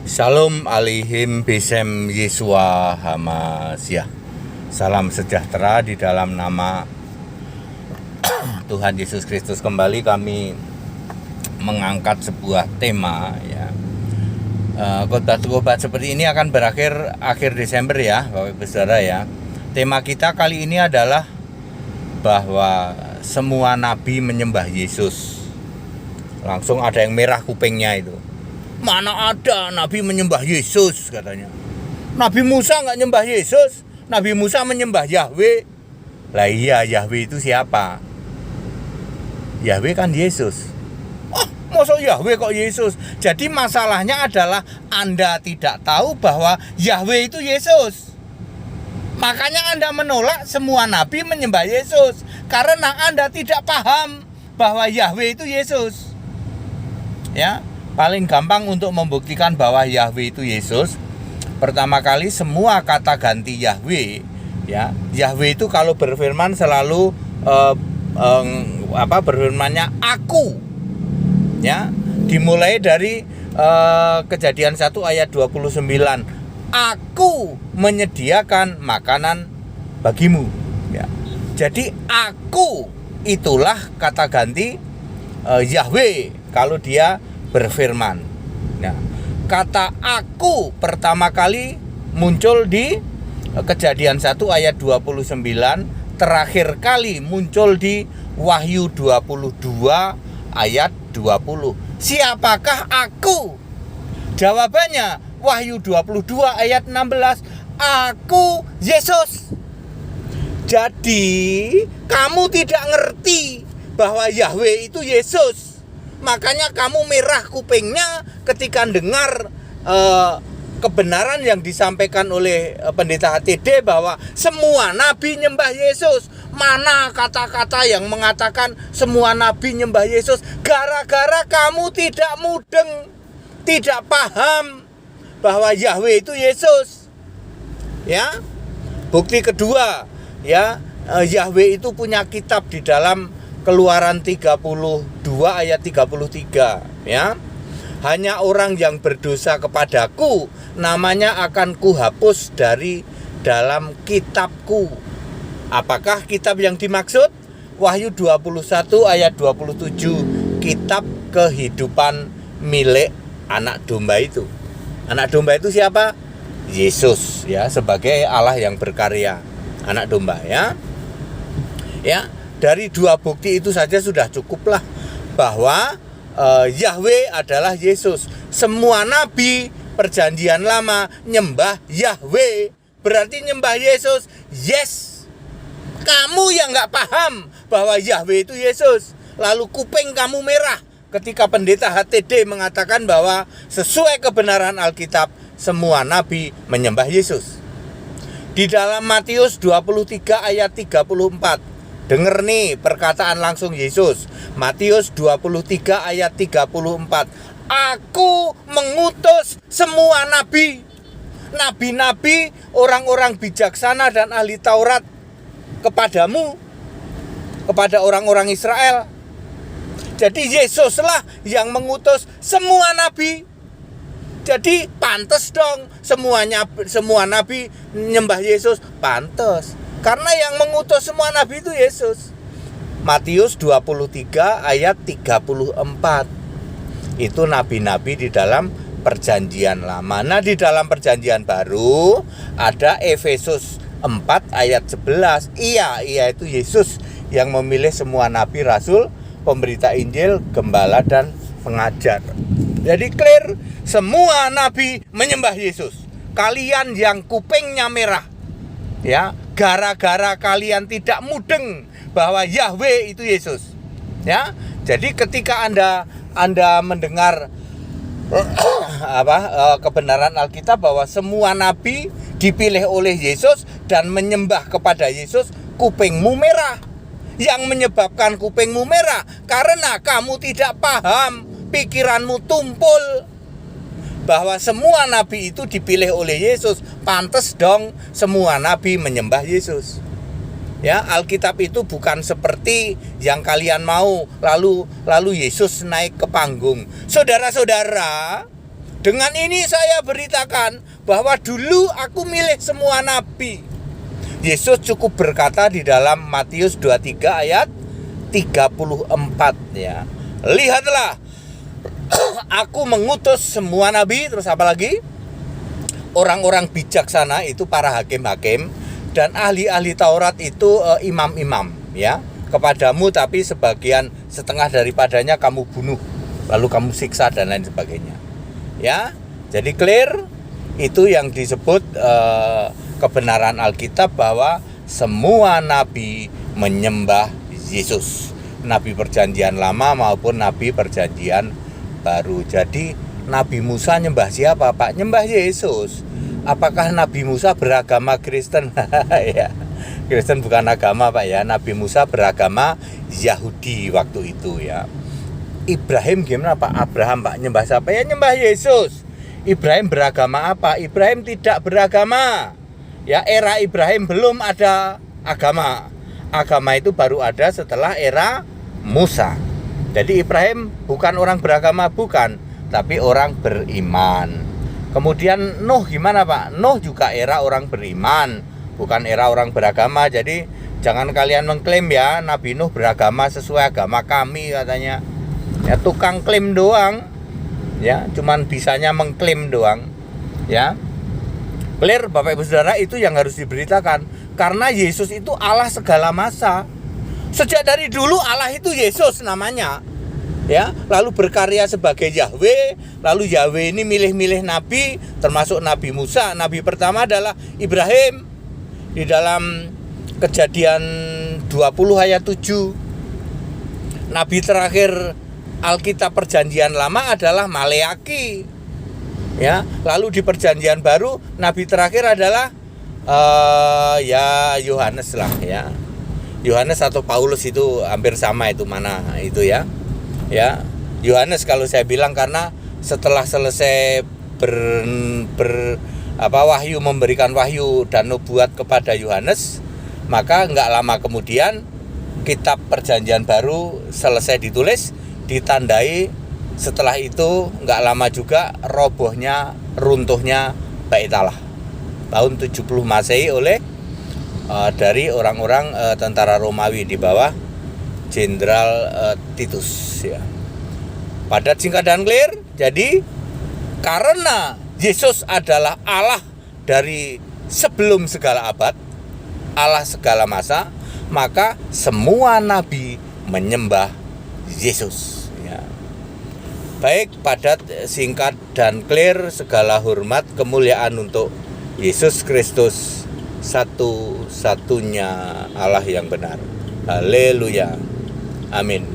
Shalom alaihim Besem Yesua Hamasya. Salam sejahtera di dalam nama Tuhan Yesus Kristus. Kembali kami mengangkat sebuah tema ya. Khotbah seperti ini akan berakhir akhir Desember ya Bapak Ibu Saudara ya. Tema kita kali ini adalah bahwa semua nabi menyembah Yesus. Langsung ada yang merah kupingnya itu. Mana ada Nabi menyembah Yesus katanya. Nabi Musa nggak nyembah Yesus. Nabi Musa menyembah Yahweh. Lah iya, Yahweh itu siapa? Yahweh kan Yesus. Oh, masa Yahweh kok Yesus? Jadi masalahnya adalah Anda tidak tahu bahwa Yahweh itu Yesus. Makanya Anda menolak semua Nabi menyembah Yesus. Karena Anda tidak paham bahwa Yahweh itu Yesus. Ya. Paling gampang untuk membuktikan bahwa Yahweh itu Yesus. Pertama kali semua kata ganti Yahweh ya. Yahweh itu kalau berfirman selalu berfirmannya aku. Ya. Dimulai dari Kejadian 1 ayat 29. Aku menyediakan makanan bagimu ya. Jadi aku itulah kata ganti Yahweh kalau dia berfirman. Nah, kata aku pertama kali muncul di Kejadian 1 ayat 29, terakhir kali muncul di Wahyu 22 ayat 20. Siapakah aku? Jawabannya Wahyu 22 ayat 16, aku Yesus. Jadi, kamu tidak ngerti bahwa Yahweh itu Yesus. Makanya kamu merah kupingnya ketika dengar kebenaran yang disampaikan oleh pendeta HTD bahwa semua nabi nyembah Yesus. Mana kata-kata yang mengatakan semua nabi nyembah Yesus? Gara-gara kamu tidak mudeng, tidak paham bahwa Yahweh itu Yesus. Ya. Bukti kedua, ya, Yahweh itu punya kitab di dalam Keluaran 32 ayat 33 ya. Hanya orang yang berdosa kepadaku namanya akan kuhapus dari dalam kitabku. Apakah kitab yang dimaksud? Wahyu 21 ayat 27, kitab kehidupan milik anak domba itu. Anak domba itu siapa? Yesus ya, sebagai Allah yang berkarya, anak domba ya. Ya. Dari dua bukti itu saja sudah cukuplah bahwa Yahweh adalah Yesus. Semua nabi perjanjian lama nyembah Yahweh, berarti nyembah Yesus. Yes, kamu yang gak paham bahwa Yahweh itu Yesus, lalu kuping kamu merah ketika pendeta HTD mengatakan bahwa sesuai kebenaran Alkitab semua nabi menyembah Yesus. Di dalam Matius 23 ayat 34, dengar nih perkataan langsung Yesus. Matius 23 ayat 34. Aku mengutus semua nabi. Nabi-nabi, orang-orang bijaksana dan ahli Taurat kepadamu, kepada orang-orang Israel. Jadi Yesuslah yang mengutus semua nabi. Jadi pantas dong semua nabi nyembah Yesus, pantas. Karena yang mengutus semua nabi itu Yesus. Matius 23 ayat 34. Itu nabi-nabi di dalam perjanjian lama. Nah, di dalam perjanjian baru ada Efesus 4 ayat 11. Iya itu Yesus yang memilih semua nabi, rasul, pemberita Injil, gembala dan pengajar. Jadi clear, semua nabi menyembah Yesus. Kalian yang kupingnya merah ya, gara-gara kalian tidak mudeng bahwa Yahweh itu Yesus. Ya. Jadi ketika Anda mendengar kebenaran Alkitab bahwa semua nabi dipilih oleh Yesus dan menyembah kepada Yesus, kupingmu merah. Yang menyebabkan kupingmu merah karena kamu tidak paham, pikiranmu tumpul bahwa semua nabi itu dipilih oleh Yesus. Pantes dong semua nabi menyembah Yesus. Ya, Alkitab itu bukan seperti yang kalian mau lalu Yesus naik ke panggung. Saudara-saudara, Dengan ini saya beritakan bahwa dulu aku milih semua nabi. Yesus cukup berkata di dalam Matius 23 ayat 34 ya. Lihatlah, aku mengutus semua nabi, terus apa lagi? Orang-orang bijaksana, itu para hakim-hakim, dan ahli-ahli Taurat itu imam-imam ya, kepadamu, tapi sebagian setengah daripadanya kamu bunuh, lalu kamu siksa dan lain sebagainya. Ya, jadi clear, itu yang disebut kebenaran Alkitab bahwa semua nabi menyembah Yesus, nabi perjanjian lama maupun nabi perjanjian baru. Jadi Nabi Musa nyembah siapa, Pak? Nyembah Yesus. Apakah Nabi Musa beragama Kristen? Ya, Kristen bukan agama, Pak ya. Nabi Musa beragama Yahudi waktu itu ya. Ibrahim gimana, Pak? Abraham, Pak, nyembah siapa? Ya nyembah Yesus. Ibrahim beragama apa? Ibrahim tidak beragama. Ya, era Ibrahim belum ada agama. Agama itu baru ada setelah era Musa. Jadi Ibrahim bukan orang beragama, bukan, tapi orang beriman. Kemudian Nuh gimana, Pak? Nuh juga era orang beriman, bukan era orang beragama. Jadi jangan kalian mengklaim ya Nabi Nuh beragama sesuai agama kami katanya. Ya tukang klaim doang. Ya, cuman bisanya mengklaim doang. Ya. Clear Bapak Ibu Saudara, itu yang harus diberitakan. Karena Yesus itu Allah segala masa. Sejak dari dulu Allah itu Yesus namanya. Ya, lalu berkarya sebagai Yahweh, lalu Yahweh ini milih-milih nabi, termasuk Nabi Musa. Nabi pertama adalah Ibrahim. Di dalam Kejadian 20 ayat 7. Nabi terakhir Alkitab Perjanjian Lama adalah Maleaki. Ya, lalu di Perjanjian Baru nabi terakhir adalah ya Yohanes lah ya. Yohanes atau Paulus itu hampir sama, itu mana itu ya. Ya, Yohanes kalau saya bilang, karena setelah selesai wahyu, memberikan wahyu dan nubuat kepada Yohanes, maka enggak lama kemudian kitab Perjanjian Baru selesai ditulis, ditandai. Setelah itu enggak lama juga runtuhnya Bait Allah tahun 70 Masehi oleh dari orang-orang tentara Romawi di bawah Jenderal Titus ya. Padat, singkat dan clear. Jadi karena Yesus adalah Allah dari sebelum segala abad, Allah segala masa, maka semua nabi menyembah Yesus ya. Baik, padat, singkat dan clear. Segala hormat kemuliaan untuk Yesus Kristus, satu-satunya Allah yang benar. Haleluya. Amin.